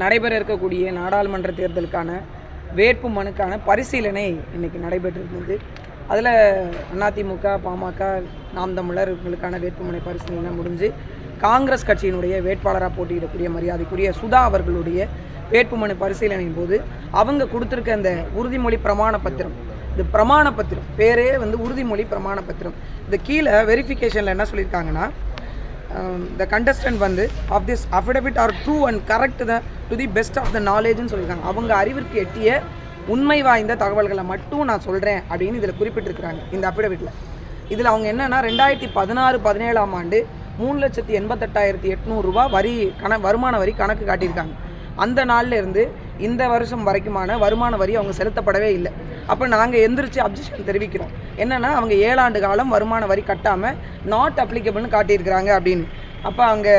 நடைபெற இருக்கக்கூடிய நாடாளுமன்ற தேர்தலுக்கான வேட்பு மனுக்கான பரிசீலனை இன்றைக்கி நடைபெற்றிருந்தது. அதில் அதிமுக, பாமக, நாம் தமிழர் இவங்களுக்கான வேட்புமனு பரிசீலனை முடிஞ்சு காங்கிரஸ் கட்சியினுடைய வேட்பாளராக போட்டியிடக்கூடிய மரியாதைக்குரிய சுதா அவர்களுடைய வேட்புமனு பரிசீலனையின் போது அவங்க கொடுத்துருக்க அந்த உறுதிமொழி பிரமாண பத்திரம், இது பிரமாண பத்திரம் பேரே உறுதிமொழி பிரமாண பத்திரம். இது கீழே வெரிஃபிகேஷனில் என்ன சொல்லியிருக்காங்கன்னா, the contestant of this affidavit are true and correct to the best of the knowledgeன்னு சொல்லியிருக்காங்க. அவங்க அறிவிற்கு எட்டிய உண்மை வாய்ந்த தகவல்களை மட்டும் நான் சொல்கிறேன் அப்படின்னு இதில் குறிப்பிட்டிருக்கிறாங்க இந்த அஃபிடவிட்டில். இதில் அவங்க என்னென்னா 2016-17 ஆண்டு 3,88,800 ரூபா வருமான வரி கணக்கு காட்டியிருக்காங்க. அந்த நாளில் இருந்து இந்த வருஷம் வரைக்குமான வருமான வரி அவங்க செலுத்தப்படவே இல்லை. அப்போ நாங்கள் எந்திரிச்சு அப்ஜெக்ஷன் தெரிவிக்கிறோம். என்னென்னா அவங்க 7 ஆண்டு காலம் வருமான வரி கட்டாமல் நாட் அப்ளிகபிள்னு காட்டியிருக்கிறாங்க அப்படின்னு. அப்போ அங்கே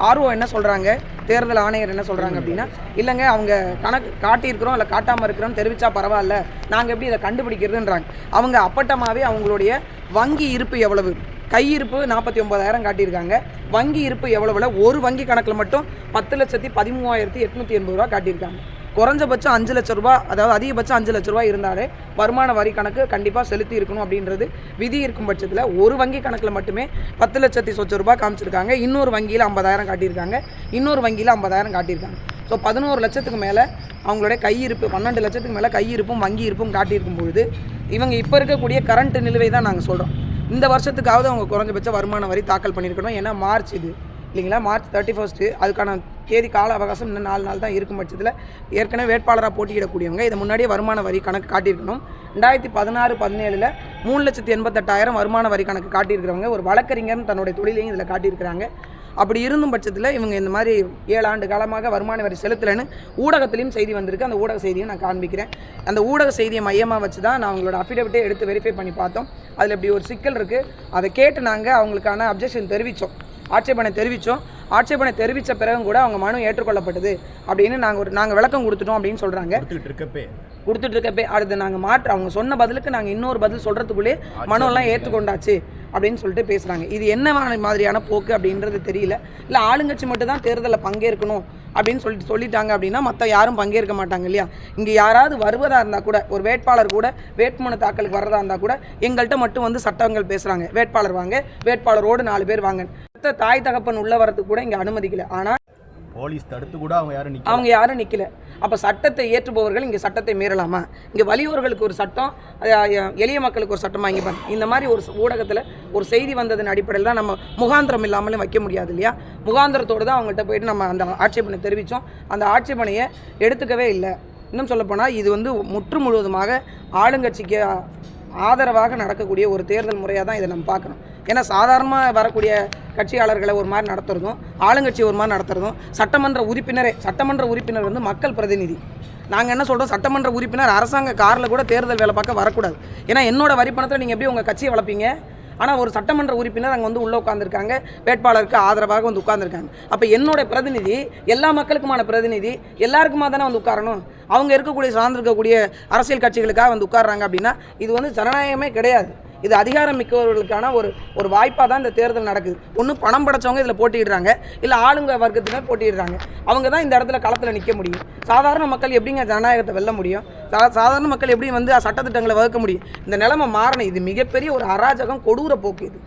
ஆர்ஓ என்ன சொல்கிறாங்க, தேர்தல் ஆணையர் என்ன சொல்கிறாங்க அப்படின்னா, இல்லைங்க அவங்க கணக்கு காட்டியிருக்கிறோம் இல்லை காட்டாமல் இருக்கிறோன்னு தெரிவித்தா பரவாயில்ல, நாங்கள் எப்படி இதை கண்டுபிடிக்கிறதுன்றாங்க. அவங்க அப்பட்டமாகவே அவங்களுடைய வங்கி இருப்பு எவ்வளவு, கையிருப்பு 49,000 காட்டியிருக்காங்க. வங்கி இருப்பு எவ்வளவுல ஒரு வங்கி கணக்கில் மட்டும் 10,13,880 ரூபா காட்டியிருக்காங்க. குறைஞ்சபட்சம் 5 லட்ச ரூபா, அதாவது அதிகபட்சம் 5 லட்ச ரூபா இருந்தாலே வருமான வரி கணக்கு கண்டிப்பாக செலுத்தி இருக்கணும் அப்படின்றது விதி இருக்கும் பட்சத்தில் ஒரு வங்கி கணக்கில் மட்டுமே 10 லட்சத்தி சொச்ச ரூபா காமிச்சிருக்காங்க. இன்னொரு வங்கியில் 50,000 காட்டியிருக்காங்க. இன்னொரு வங்கியில் 50,000 காட்டியிருக்காங்க. ஸோ 11 லட்சத்துக்கு மேலே அவங்களுடைய கையிருப்பு, 12 லட்சத்துக்கு மேலே கையிருப்பும் வங்கி இருப்பும் காட்டியிருக்கும் பொழுது இவங்க இப்போ இருக்கக்கூடிய கரண்ட் நிலுவை தான் நாங்கள் சொல்கிறோம். இந்த வருஷத்துக்காவது அவங்க குறைஞ்சபட்ச வருமான வரி தாக்கல் பண்ணியிருக்கணும். ஏன்னா மார்ச் இது இல்லைங்களா, மார்ச் 31 அதுக்கான தேதி கால அவகாசம் இன்னும் 4 நாள் தான் இருக்கும் பட்சத்தில் ஏற்கனவே வேட்பாளராக போட்டியிடக்கூடியவங்க இதை முன்னாடியே வருமான வரி கணக்கு காட்டியிருக்கணும். 2016-17 3,88,000 வருமான வரி கணக்கு காட்டியிருக்கிறவங்க ஒரு வழக்கறிஞர் தன்னுடைய தொழிலையும் இதில் காட்டியிருக்கிறாங்க. அப்படி இருந்தும் பட்சத்தில் இவங்க இந்த மாதிரி 7 ஆண்டு காலமாக வருமான வரி செலுத்தலைன்னு ஊடகத்திலையும் செய்தி வந்திருக்கு. அந்த ஊடக செய்தியை நான் காண்பிக்கிறேன். அந்த ஊடக செய்தியை மையமாக வச்சு தான் நான் அவங்களோட அஃபிடவிட்டே எடுத்து வெரிஃபை பண்ணி பார்த்தோம். அதில் இப்படி ஒரு சிக்கல் இருக்குது. அதை கேட்டு நாங்கள் அவங்களுக்கான அப்ஜெக்ஷன் தெரிவித்தோம், ஆட்சேபனை தெரிவித்தோம். ஆட்சேபனை தெரிவித்த பிறகும் கூட அவங்க மனு ஏற்றுக்கொள்ளப்பட்டது அப்படின்னு நாங்கள் விளக்கம் கொடுத்துட்டோம் அப்படின்னு சொல்கிறாங்க. கொடுத்துட்டு இருக்கப்பே அடுத்து நாங்கள் அவங்க சொன்ன பதிலுக்கு நாங்கள் இன்னொரு பதில் சொல்கிறதுக்குள்ளே மனுவெல்லாம் ஏற்றுக்கொண்டாச்சு அப்படின்னு சொல்லிட்டு பேசுகிறாங்க. இது என்ன மாதிரியான போக்கு அப்படின்றது தெரியல. இல்லை ஆளுங்கட்சி மட்டும் தான் தேர்தலில் பங்கேற்கணும் அப்படின்னு சொல்லிட்டாங்க அப்படின்னா மற்ற யாரும் பங்கேற்க மாட்டாங்க இல்லையா. இங்கே யாராவது வருவதாக இருந்தால் கூட, ஒரு வேட்பாளர் கூட வேட்புமனு தாக்கலுக்கு வர்றதா இருந்தால் கூட எங்கள்கிட்ட மட்டும் சட்டங்கள் பேசுகிறாங்க, வேட்பாளர் வாங்க, வேட்பாளரோடு 4 பேர் வாங்க. தாய் தகப்பன் உள்ள வரதுக்கு கூட இங்கே அனுமதிக்கல. ஆனால் போலீஸ் தடுத்து கூட அவங்க யாரும் நிற்கல. அப்போ சட்டத்தை ஏற்றுபவர்கள் இங்கே சட்டத்தை மீறலாமா? இங்கே வலியோர்களுக்கு ஒரு சட்டம், எளிய மக்களுக்கு ஒரு சட்டமாக இங்கே இந்த மாதிரி ஒரு ஊடகத்தில் ஒரு செய்தி வந்ததன் அடிப்படையில் தான் நம்ம முகாந்திரம் இல்லாமலும் வைக்க முடியாது இல்லையா. முகாந்திரத்தோடு தான் அவங்கள்ட்ட போயிட்டு நம்ம அந்த ஆட்சேபனை தெரிவித்தோம். அந்த ஆட்சேபனையை எடுத்துக்கவே இல்லை. இன்னும் சொல்லப்போனால் இது முற்று முழுவதுமாக ஆளுங்கட்சிக்கு ஆதரவாக நடக்கக்கூடிய ஒரு தேர்தல் முறையாக தான் இதை நம்ம பார்க்கணும். ஏன்னா சாதாரணமாக வரக்கூடிய கட்சியாளர்களை ஒரு மாதிரி நடத்துறதும், ஆளுங்கட்சி ஒரு மாதிரி நடத்துறதும், சட்டமன்ற உறுப்பினர் மக்கள் பிரதிநிதி. நாங்கள் என்ன சொல்கிறோம், சட்டமன்ற உறுப்பினர் அரசாங்க காரில் கூட தேர்தல் வேலை பார்க்க வரக்கூடாது. ஏன்னா என்னோட வரிப்பணத்தில் நீங்கள் எப்படி உங்கள் கட்சியை வளர்ப்பீங்க? ஆனால் ஒரு சட்டமன்ற உறுப்பினர் அங்கே உள்ளே உட்காந்துருக்காங்க, வேட்பாளருக்கு ஆதரவாக உட்காந்துருக்காங்க. அப்போ என்னோட பிரதிநிதி எல்லா மக்களுக்குமான பிரதிநிதி, எல்லாருக்குமா தானே உட்காரணும். அவங்க இருக்கக்கூடிய சார்ந்திருக்கக்கூடிய அரசியல் கட்சிகளுக்காக உட்கார்றாங்க அப்படின்னா இது ஜனநாயகமே கிடையாது. இது அதிகாரம் மிக்கவர்களுக்கான ஒரு வாய்ப்பாக தான் இந்த தேர்தல் நடக்குது. ஒன்றும் பணம் படைச்சவங்க இதில் போட்டிடுறாங்க, இல்லை ஆளுங்க வர்க்கத்தினர் போட்டிடுறாங்க. அவங்க தான் இந்த இடத்துல களத்தில் நிற்க முடியும். சாதாரண மக்கள் எப்படிங்க ஜனநாயகத்தை வெல்ல முடியும்? சாதாரண மக்கள் எப்படி சட்டத்திட்டங்களை வகுக்க முடியும்? இந்த நிலைமை மாறணும். இது மிகப்பெரிய ஒரு அராஜகம், கொடூர போக்கு இது.